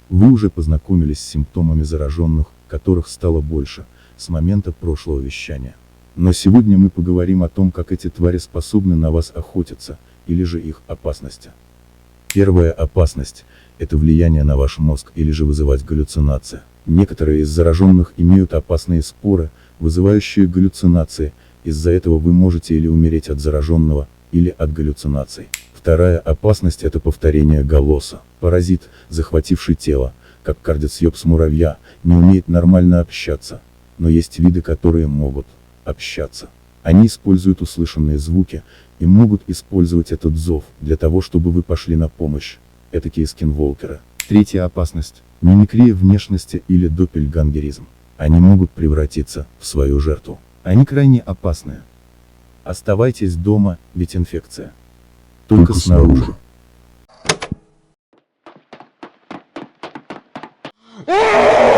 Вы уже познакомились с симптомами зараженных, которых стало больше, с момента прошлого вещания. Но сегодня мы поговорим о том, как эти твари способны на вас охотиться, или же их опасности. Первая опасность – это влияние на ваш мозг или же вызывать галлюцинации. Некоторые из зараженных имеют опасные споры, вызывающие галлюцинации, из-за этого вы можете или умереть от зараженного, или от галлюцинаций. Вторая опасность – это повторение голоса. Паразит, захвативший тело, как кардицепс муравья, не умеет нормально общаться, но есть виды, которые могут общаться. Они используют услышанные звуки, и могут использовать этот зов, для того, чтобы вы пошли на помощь. Этакие скинволкеры. Третья опасность – мимикрия внешности или доппельгангеризм. Они могут превратиться в свою жертву. Они крайне опасные. Оставайтесь дома, ведь инфекция только снаружи. Ah!